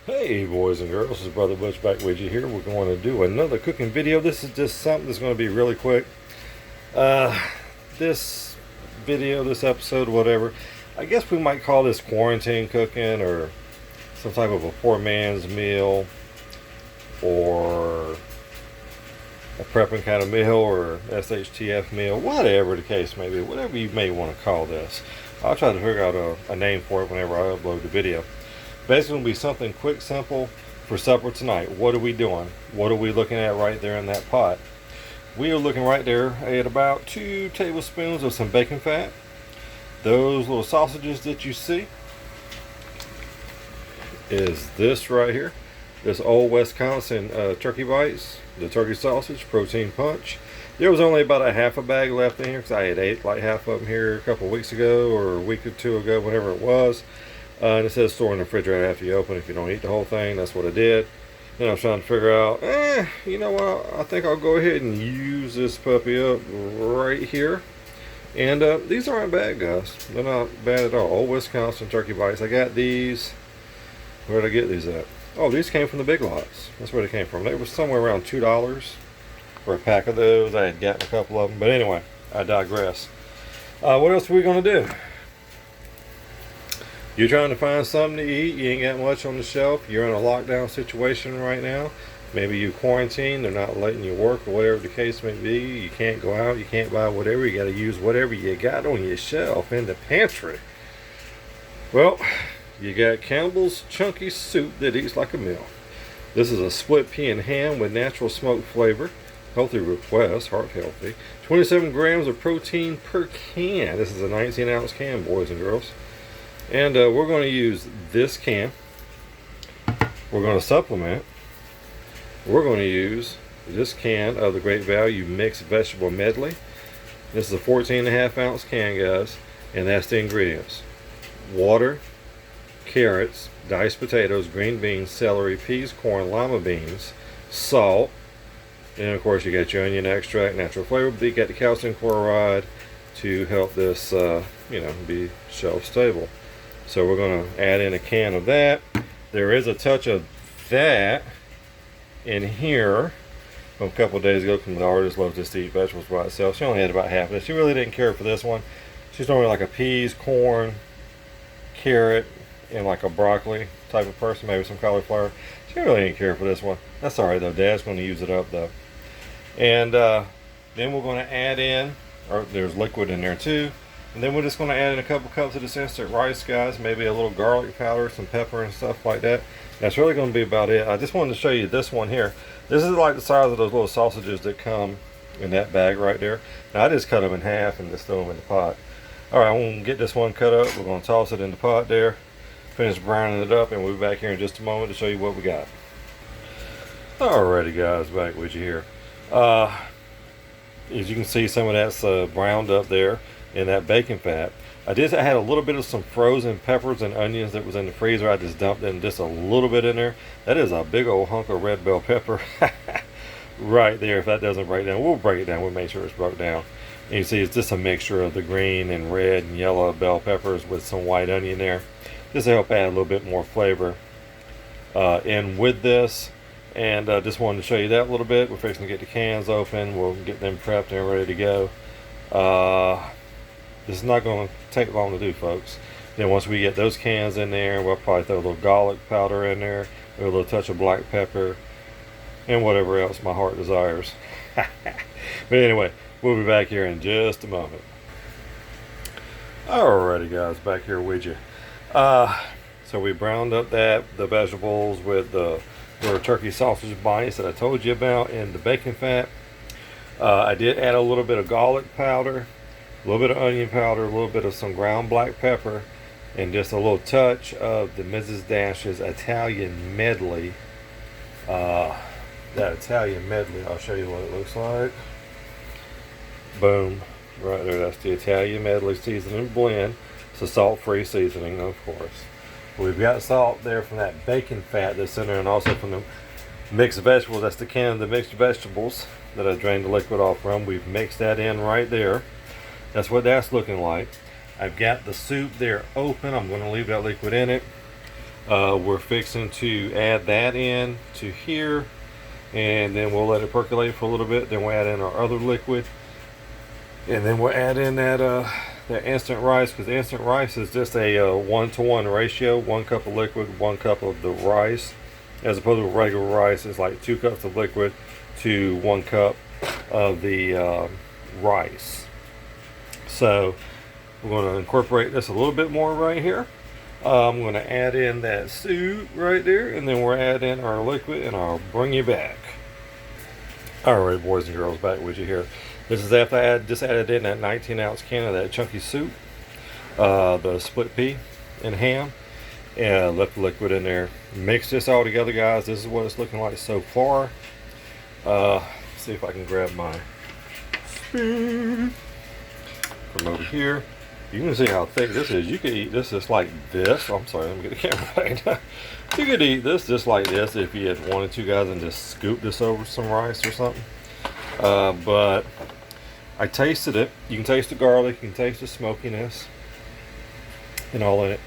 Hey boys and girls, this is Brother Butch back with you here. We're going to do another cooking video. This is just something that's going to be really quick. Uh, this video, this episode, whatever, I guess we might call this quarantine cooking or some type of a poor man's meal or a prepping kind of meal or SHTF meal, whatever the case may be, whatever you may want to call this. I'll try to figure out a name for it whenever I upload the video. Basically, it'll be something quick, simple for supper tonight. What are we doing? What are we looking at right there in that pot? We are looking right there at about 2 tablespoons of some bacon fat. Those little sausages that you see is this right here. This old Wisconsin turkey bites, the turkey sausage, protein punch. There was only about a half a bag left in here because I had ate like half of them here a couple of weeks ago or a week or two ago, whenever it was. And it says store in the refrigerator after you open if you don't eat the whole thing. That's what I did. Then I was trying to figure out, you know what? I think I'll go ahead and use this puppy up right here. And these aren't bad, guys. They're not bad at all. Old Wisconsin turkey bites. I got these. Where did I get these at? Oh, these came from the Big Lots. That's where they came from. They were somewhere around $2 for a pack of those. I had gotten a couple of them. But anyway, I digress. What else are we going to do? You're trying to find something to eat. You ain't got much on the shelf. You're in a lockdown situation right now. Maybe you quarantine. They're not letting you work or whatever the case may be. You can't go out. You can't buy whatever. You got to use whatever you got on your shelf in the pantry. Well, you got Campbell's Chunky Soup that eats like a meal. This is a split pea and ham with natural smoked flavor. Healthy request, heart healthy. 27 grams of protein per can. This is a 19-ounce can, boys and girls. And we're going to use this can. We're going to supplement. We're going to use this can of the Great Value Mixed Vegetable Medley. This is a 14.5-ounce can, guys. And that's the ingredients. Water, carrots, diced potatoes, green beans, celery, peas, corn, lima beans, salt. And of course you got your onion extract, natural flavor, but you got the calcium chloride to help this, be shelf stable. So we're going to add in a can of that. There is a touch of that in here from a couple of days ago because my artist loves just to eat vegetables by itself. She only had about half of it. She really didn't care for this one. She's normally like a peas, corn, carrot, and like a broccoli type of person, maybe some cauliflower. She really didn't care for this one. That's alright though. Dad's going to use it up though. And then we're going to add in, or there's liquid in there too. And then we're just going to add in a couple cups of this instant rice, guys. Maybe a little garlic powder, some pepper and stuff like that. That's really going to be about it. I just wanted to show you this one here. This is like the size of those little sausages that come in that bag right there. Now I just cut them in half and just throw them in the pot. Alright, I'm going to get this one cut up. We're going to toss it in the pot there. Finish browning it up, and we'll be back here in just a moment to show you what we got. Alrighty, guys, back with you here. As you can see, some of that's browned up there in that bacon fat. I had a little bit of some frozen peppers and onions that was in the freezer. I just dumped in just a little bit in there. That is a big old hunk of red bell pepper right there. If that doesn't break down, we'll break it down. We'll make sure it's broke down. And you see it's just a mixture of the green and red and yellow bell peppers with some white onion there. Just to help add a little bit more flavor in with this. And just wanted to show you that a little bit. We're fixing to get the cans open. We'll get them prepped and ready to go. This is not going to take long to do, folks. Then once we get those cans in there, we'll probably throw a little garlic powder in there, a little touch of black pepper, and whatever else my heart desires. But anyway, we'll be back here in just a moment. Alrighty, guys, back here with you. So we browned up the vegetables with the turkey sausage bites that I told you about in the bacon fat. I did add a little bit of garlic powder, a little bit of onion powder, a little bit of some ground black pepper, and just a little touch of the Mrs. Dash's Italian medley. That Italian medley, I'll show you what it looks like. Boom, right there, that's the Italian medley seasoning blend. It's a salt-free seasoning, of course. We've got salt there from that bacon fat that's in there, and also from the mixed vegetables. That's the can of the mixed vegetables that I drained the liquid off from. We've mixed that in right there. That's what that's looking like. I've got the soup there open. I'm going to leave that liquid in it. We're fixing to add that in to here, and then we'll let it percolate for a little bit. Then we'll add in our other liquid, and then we'll add in that instant rice, because the instant rice is just a 1-to-1 ratio. 1 cup of liquid, 1 cup of the rice, as opposed to regular rice is like 2 cups of liquid to 1 cup of the rice. So we're going to incorporate this a little bit more right here. I'm going to add in that soup right there, and then we'll add in our liquid, and I'll bring you back. Alright, boys and girls, back with you here. This is after I just added in that 19-ounce can of that chunky soup, the split pea and ham, and left the liquid in there. Mix this all together, guys. This is what it's looking like so far. See if I can grab my spoon from over here. You can see how thick this is. You could eat this just like this. I'm sorry, let me get the camera right now. You could eat this just like this if you had wanted to, guys, and just scoop this over some rice or something. But I tasted it. You can taste the garlic, you can taste the smokiness and all in it.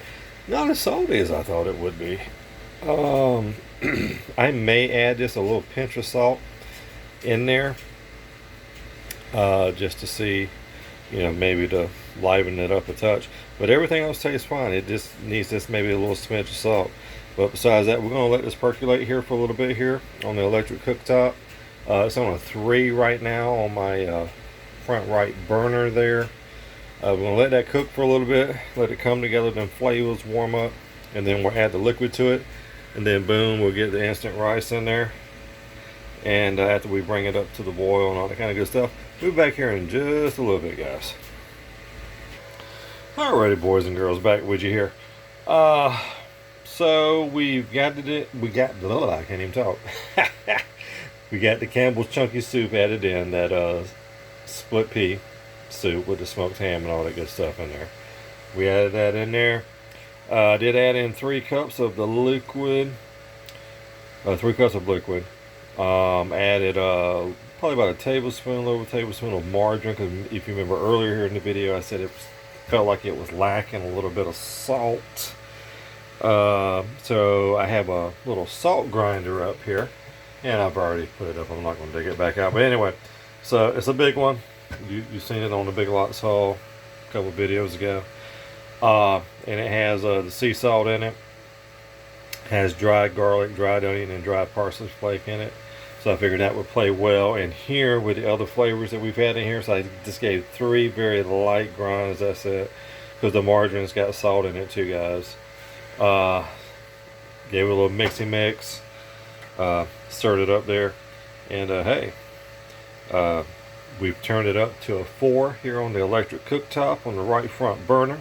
Not as salty as I thought it would be. I may add just a little pinch of salt in there, just to see, maybe to liven it up a touch. But everything else tastes fine. It just needs this maybe a little smidge of salt. But besides that, we're going to let this percolate here for a little bit here on the electric cooktop. It's on a 3 right now on my front right burner there. We're going to let that cook for a little bit, let it come together, then flavors warm up, and then we'll add the liquid to it, and then boom, we'll get the instant rice in there. And after we bring it up to the boil and all that kind of good stuff, we'll be back here in just a little bit, guys. Alrighty, boys and girls, back with you here. So we've got it. I can't even talk. We got the Campbell's Chunky Soup added in, that split pea soup with the smoked ham and all that good stuff in there. We added that in there. I did add in 3 cups of the liquid. 3 cups of liquid. Added probably about a little tablespoon of margarine, because if you remember earlier here in the video, I said it felt like it was lacking a little bit of salt. So I have a little salt grinder up here, and I've already put it up. I'm not going to dig it back out, but anyway, so it's a big one. You've seen it on the Big Lots haul a couple videos ago, and it has the sea salt in it. Has dried garlic, dried onion, and dried parsley flake in it. So I figured that would play well in here with the other flavors that we've had in here. So I just gave 3 very light grinds, as I said, because the margarine's got salt in it too, guys. Gave it a little mixy mix, stirred it up there, and hey, we've turned it up to a 4 here on the electric cooktop on the right front burner.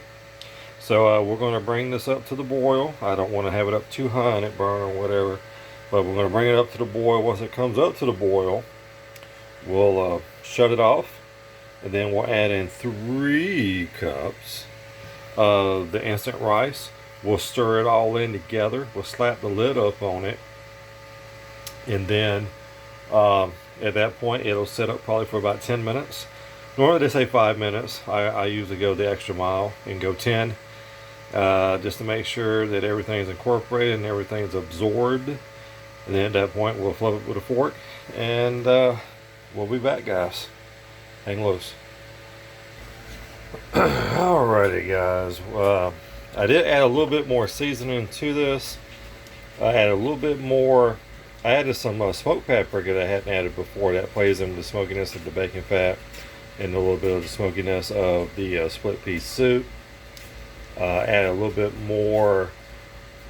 So we're going to bring this up to the boil. I don't want to have it up too high on it, burn or whatever, but we're going to bring it up to the boil. Once it comes up to the boil, we'll shut it off, and then we'll add in 3 cups of the instant rice. We'll stir it all in together. We'll slap the lid up on it, and then at that point it'll set up probably for about 10 minutes. Normally they say 5 minutes. I usually go the extra mile and go 10, just to make sure that everything's incorporated and everything's absorbed. And then at that point we'll flip it with a fork, and we'll be back, guys. Hang loose. Alrighty, guys. I did add a little bit more seasoning to this. I added a little bit more. I added some smoked paprika that I hadn't added before. That plays into the smokiness of the bacon fat and a little bit of the smokiness of the split pea soup. Add a little bit more,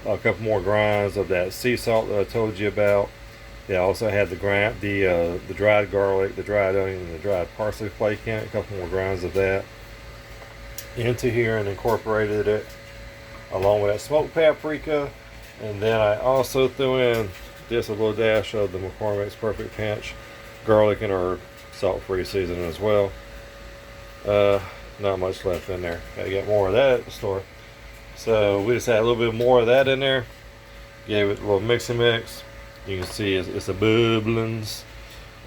a couple more grinds of that sea salt that I told you about. Yeah, I also had the dried garlic, the dried onion, and the dried parsley flake in it. A couple more grinds of that into here, and incorporated it along with that smoked paprika. And then I also threw in just a little dash of the McCormick's Perfect Pinch garlic and herb salt-free seasoning as well. Not much left in there. Gotta get more of that at the store. So we just had a little bit more of that in there. Gave it a little mixy mix. You can see it's a bubblings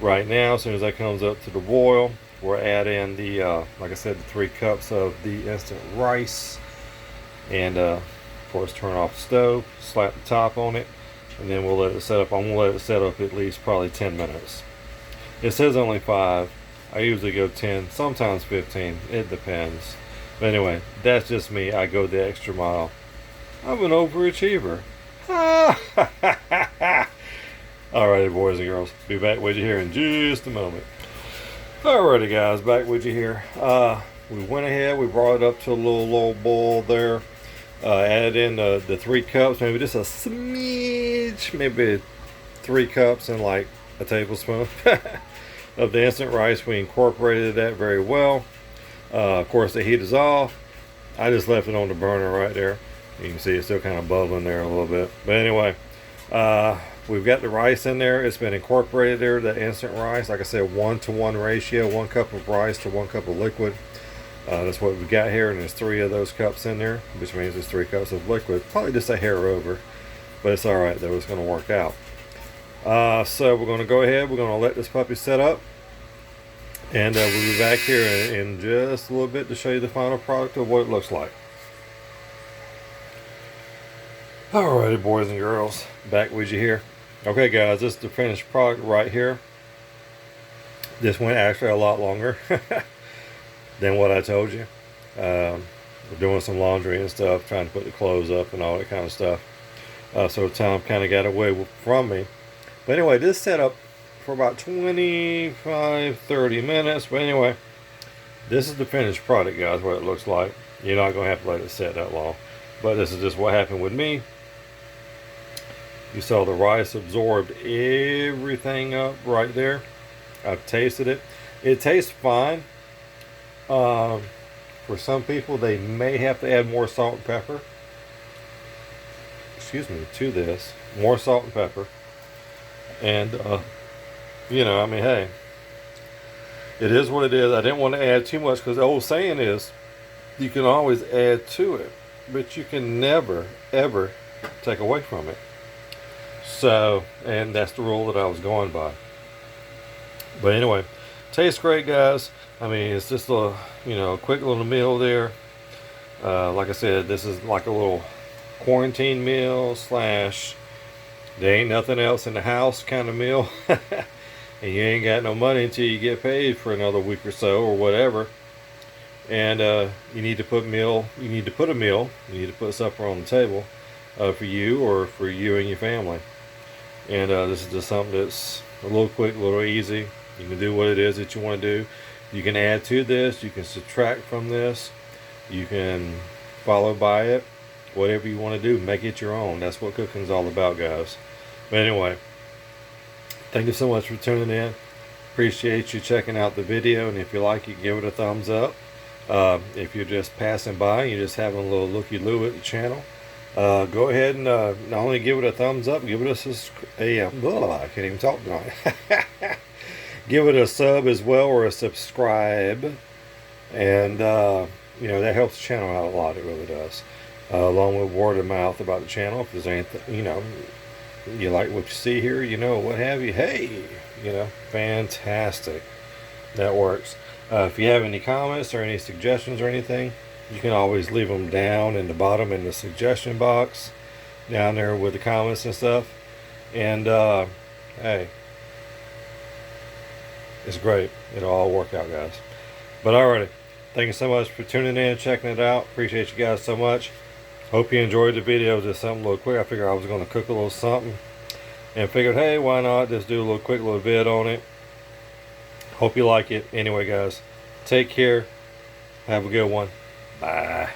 right now. As soon as that comes up to the boil, we'll add in the like I said, the 3 cups of the instant rice, and Of course, turn off the stove, slap the top on it, and then we'll let it set up. I'm gonna let it set up at least probably 10 minutes. It says only 5. I usually go 10, sometimes 15. It depends. But anyway, that's just me. I go the extra mile. I'm an overachiever. Alrighty, boys and girls. Be back with you here in just a moment. Alrighty, guys. Back with you here. We went ahead. We brought it up to a little boil there. Added in the 3 cups. Maybe just a smidge. Maybe 3 cups and like a tablespoon of the instant rice. We incorporated that very well. Of course, the heat is off. I just left it on the burner right there. You can see it's still kind of bubbling there a little bit. But anyway, we've got the rice in there. It's been incorporated there, the instant rice. Like I said, 1-to-1 ratio, 1 cup of rice to 1 cup of liquid. That's what we've got here, and there's 3 of those cups in there, which means there's 3 cups of liquid. Probably just a hair over, but it's all right though. It's going to work out. So we're going to go ahead. We're going to let this puppy set up, and we'll be back here in just a little bit to show you the final product of what it looks like. Alrighty, boys and girls, back with you here. Okay, guys, this is the finished product right here. This went actually a lot longer than what I told you. We're doing some laundry and stuff, trying to put the clothes up and all that kind of stuff. So time kind of got away from me. But anyway, this set up for about 25-30 minutes. But anyway, this is the finished product, guys, what it looks like. You're not going to have to let it set that long. But this is just what happened with me. You saw the rice absorbed everything up right there. I've tasted it. It tastes fine. For some people, they may have to add more salt and pepper. Excuse me, to this. More salt and pepper. And, you know, I mean, hey. It is what it is. I didn't want to add too much because the old saying is, you can always add to it, but you can never, ever take away from it. So, and that's the rule that I was going by. But anyway, tastes great, guys. I mean, it's just a, you know, quick little meal there. Like I said, this is like a little quarantine meal / there ain't nothing else in the house kind of meal. And you ain't got no money until you get paid for another week or so or whatever. And you need to put supper on the table for you or for you and your family. And this is just something that's a little quick, a little easy. You can do what it is that you want to do. You can add to this. You can subtract from this. You can follow by it. Whatever you want to do, make it your own. That's what cooking's all about, guys. But anyway, thank you so much for tuning in. Appreciate you checking out the video. And if you like, you can give it a thumbs up. If you're just passing by and you're just having a little looky-loo at the channel, go ahead and not only give it a thumbs up, give it I can't even talk tonight. Give it a sub as well, or a subscribe, and you know, that helps the channel out a lot. It really does. Along with word of mouth about the channel. If there's anything, you know, you like what you see here, you know, what have you, hey, you know, fantastic. That works. If you have any comments or any suggestions or anything, you can always leave them down in the bottom in the suggestion box down there with the comments and stuff. And hey, it's great. It'll all work out, guys. But alrighty, thank you so much for tuning in, checking it out. Appreciate you guys so much. Hope you enjoyed the video. Just something a little quick. I figured I was going to cook a little something, and figured, hey, why not just do a little quick little vid on it. Hope you like it. Anyway, guys, take care. Have a good one. Bye.